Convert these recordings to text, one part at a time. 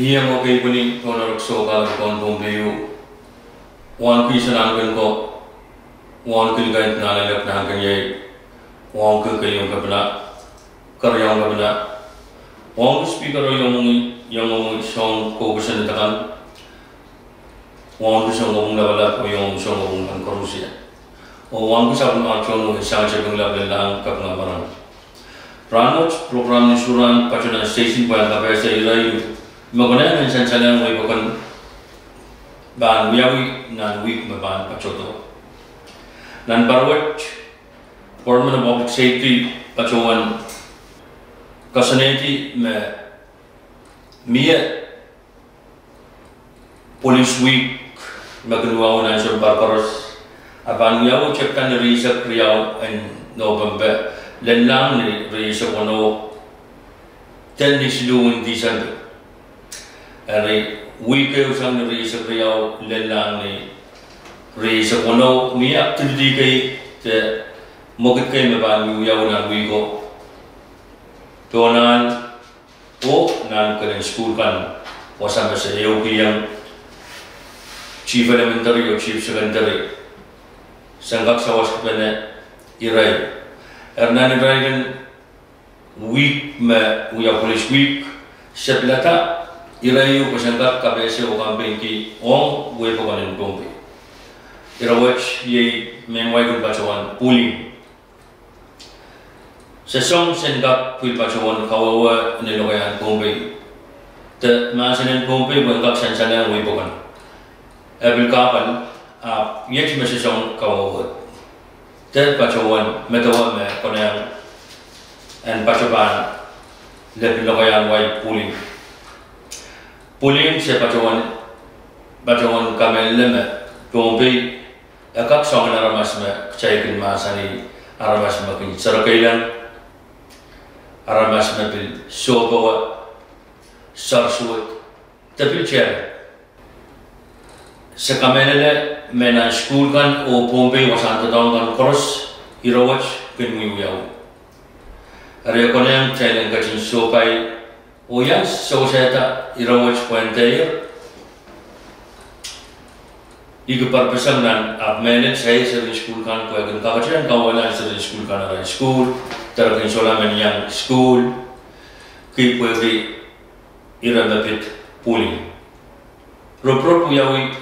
Yang okay puni kono rokso kalau kon bombeyu wan kisan angin ko wan kil gait nalelak na angin yai wan kil yung kabna karyang kabna wan speaker yung song ko gusto nitakan wan gusto ngomong labala ko yung gusto ngomong ang korusya o wan gusto ngomong ang chong isang sabang labala kapna barang Pranot program ni suran pacunan station pa ang kapesa ilayu Magana mention salang way bukan ban wiyawi nan week maban pacoto nan barwat Department of Public Safety pacuan kasaneti mia Police Week maganuaw nan sur barbaros aban wiyawi cekkan risak riyaw en November lenlang ni risak ono tennis luun December Ari wike usang ni risa kriyaw lelang ni risa kono miyak tudi kay te mogit kay maban miyaw na wiko tonan o nan kalen school kan wasama sa iyo kiyang chief elementary o chief secondary sanggak sa waskapene iray ernan iray kan week ma uya police week seplata Irayu pasangkat KPS o campaign ki ong gue pakanin pompe. Irawach ye menway kun pacawan puli. Sesong sengkap kui pacawan kawawa nilokayan pompe. Te masanin pompe bangkak sansalan gue pakan. Abil kapan ye cuma sesong kawawa. Te pacawan metawa me konayang and pacawan lebih lokayan way puli. Puling se pacawan kamel leme pompe akak song aramas me caikin masani aramas me kin sarakailan aramas me bil sobawa sarsuat tapi cer se kamelele mena school kan o pompe wasanta dong kan cross irawach kin muyau are konem cailen kacin sopai O yang soseta irawach puentair Iku perpesan nan abmenet saya sering school kan kuagen kawajan kawalan sering school kan ada school terkin solamen yang school ki puebi iramapit puli Roprop yawi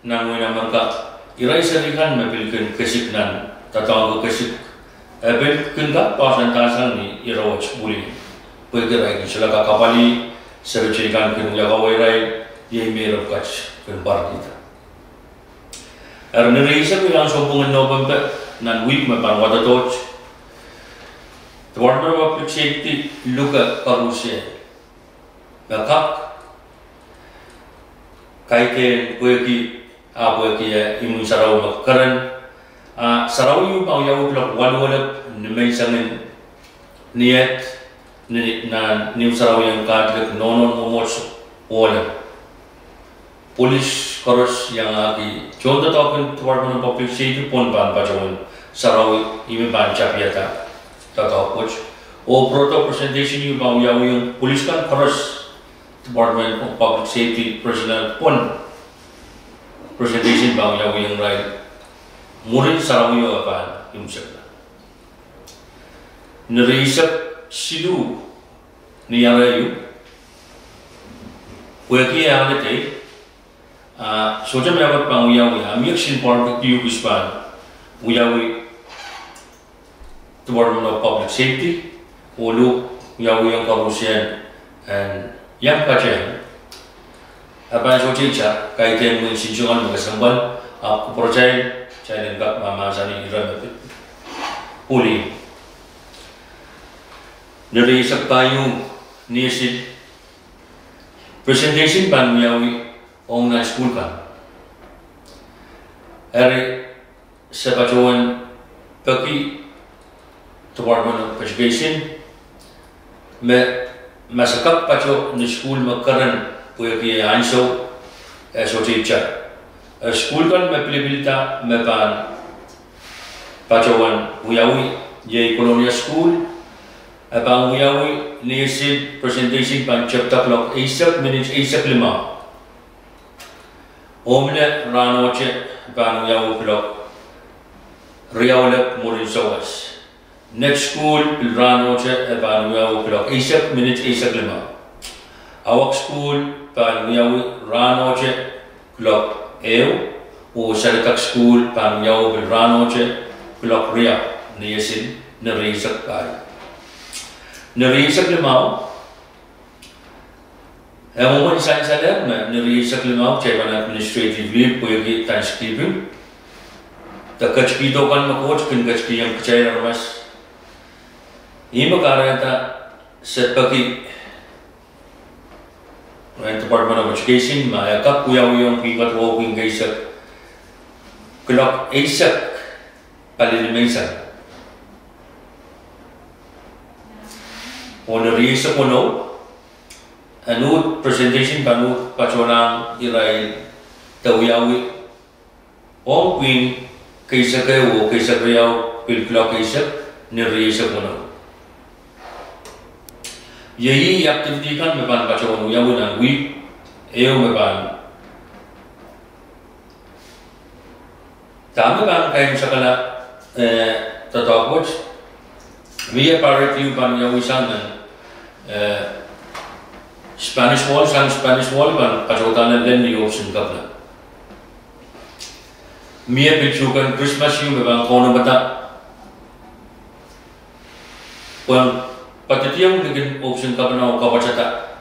nangwe namarka irai serikan mapilkan kesik nan tatawag kesik abel kinga pasan tasan ni irawach puli Pagkiray sila kakapali sa rechilikan kinuyagawairay yay merap kach kinbar kita. Nirisa ko lang sopungan November nan week mapan toch. Department of Public Safety luka karusya. Nakak kaiten pueki ya imun saraw makaran saraw yung pangyaw blok walwalap nimay sangin niyat na new saraw yang kadek nonon momos wala police koros yang aki contoh token Department of Public Safety pon ban pacawan saraw imi ban capiata tatau coach o proto presentation yung bang yung police kan koros Department of Public Safety personnel pon presentation bang yung right murid saraw yung apa yung sakla narisak silu ni arayu weki yang ada soja merawat bang uyawi amik sin part yu bispan uyawi Department of Public Safety ulu uyawi yang karusian and yang kacian apa yang soja ica kaitan dengan sinjungan mengesambal aku percaya saya enggak mama sani iran puli dari sektayu niasid presentation ban miawi ong na school kan eri sepacuan pagi Department of Education me masakap pacu ni school makaran puya ki anso soticha school kan me pilibilita me ban pacuan uyawi ye Colonia School abang uyawi niisid presentation pan chapter clock isak minutes isak 5. Omne ranoche pan yaw clock riawlek murin sawas. Next school ranoche pan yaw clock isak minutes isak 5. Awak school pan yaw ranoche clock ew o sarikak school pan yaw ranoche clock ria niisid narisak kay. Narisak 5. Mo design saler narisak 5 chairman administrative leave poigi thanksgiving. The kachki dokan makoj kin kachki yang kachai ramas. Ima karata setpaki Department of Education maya kap kuyaw yung pikat walking gaisak clock isak palilimaysan. Honoris kono anu presentation kanu paconang irai tawiawi ong queen kaisa kayo kaisa kayo pilkla kaisa niris kono yei activity kan meban paconu yawinan week eo meban tama ban kayo sakala tatawag we are review ban yawisan Spanish wall ban pacotan len ni option kapla. Mia pichukan Christmas yu ban kono bata. Wan patitiang dengan option kapna o kapacata.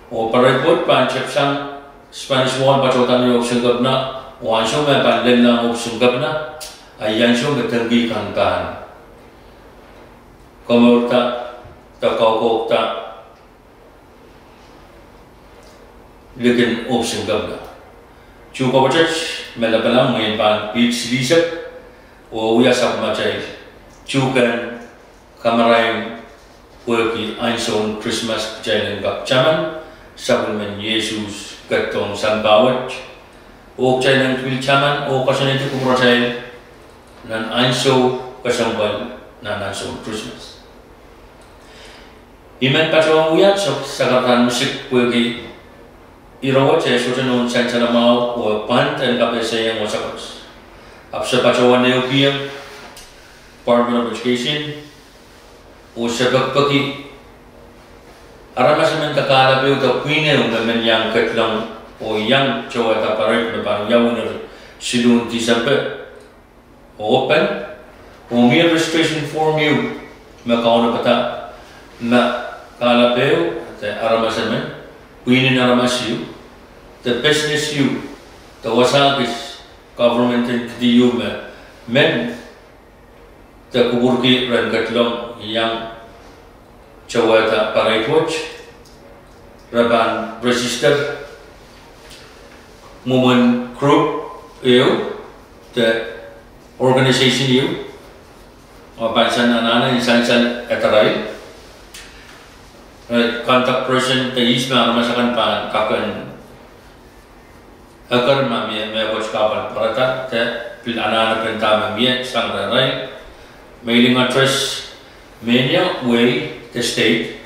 O paripot pan chepsang Spanish wall pacotan ni option kapna. Wan show me ban len na option kapna. Ayan show metenggi kan. Komorta kau tak lekin option gabla. Cuba baca melakukan mengenai pitch research, uya sama macam cukan kamerain pergi Usuhn Christmas jalan gap caman sabun Yesus ketong sambawat, jalan tuil caman, kasan itu kumrasai nan Usuhn kesambal nan Usuhn Christmas. Iman pacawang uyat sakatan musik pergi irawat saya sudah non sancana mau o pant dan kapesa yang wasakos. Apsa pacawang neopiang Department of Education o sabak pergi aramas man kakala pe uta puine men yang ketlang o yang cawa taparit depan yawner silun di sampai open o mere registration form you makauna pata ma kala peu the aramasamen puinin aramasiu the business you the wasagis government entity you men the kuburki rangatlong yang cawata paraitwatch raban register moment group you the organization you o bansan anana insan etarai contact person the isma masakan pan kakan agar mami me bos kapan perata te pil anana pentama mie sangrai mailing address Menya way the state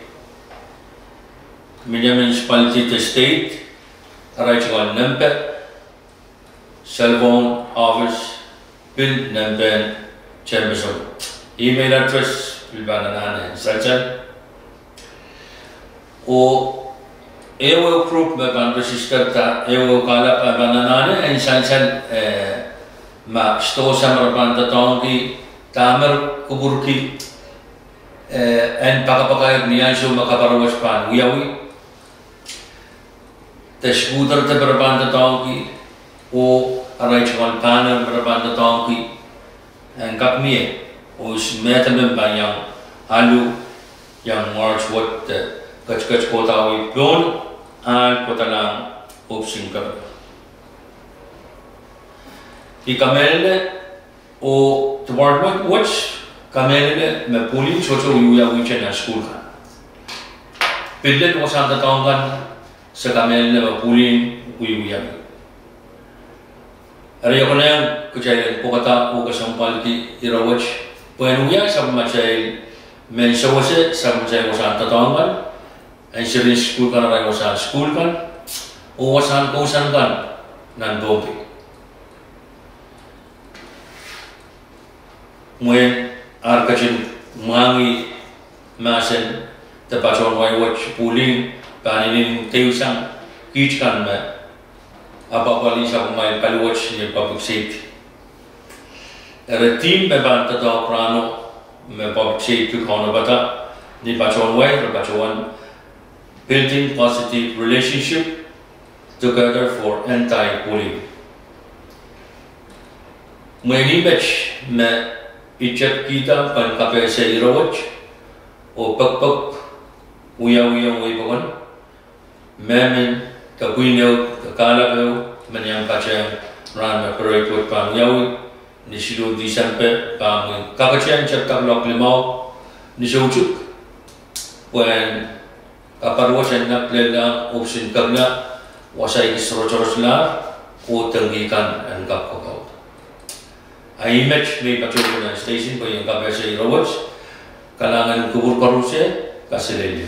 Menya municipality the state right on number cell phone office bill number chamberson email address pil banana saja o ewo group ban register ta ewo kala pa banana en sansan ma sto samar ban ta tongi tamar kuburki en pakapakay niyan so makaparawas pan wiyawi tashbutar ta berban ta tongi o aray chwan panel berban ta tongi en kapmie o smeta ban yang halu yang march what kach kota wi plon an kota lang option ka di kamele o department watch kamele me puli chocho yuya wi chen school ka pillet o santa tongan sa kamele me puli yuya ari ko na kujay ko kata o kasampal ki irawach puenuya sa machay men sawase sa wasan tatangan ang sirin school kan rai wasan school kan o wasan kausan kan nan bombe muen arkachin mangi masen tapachon wai watch pooling paninin teusan kich kan me apa bali sa kumai palwatch ni public safety era team me banta to prano me public safety kono bata ni pachon wai pachon building positive relationship together for anti-bullying. Many batch me ichat kita pan kape se irawach o pak uya way bagon memen kapuinyo kakalaw manyang pachang ran me proyekto pan yawi nisilo di sampe pang kakachan chapter lok limau nisauchuk when kaparwasan na plela option kagna wasai isrochorosla o tanggikan ang kapkakaw. Ay image may patrol na station ko yung kapya sa irawats kalangan kubur karuse kasilili.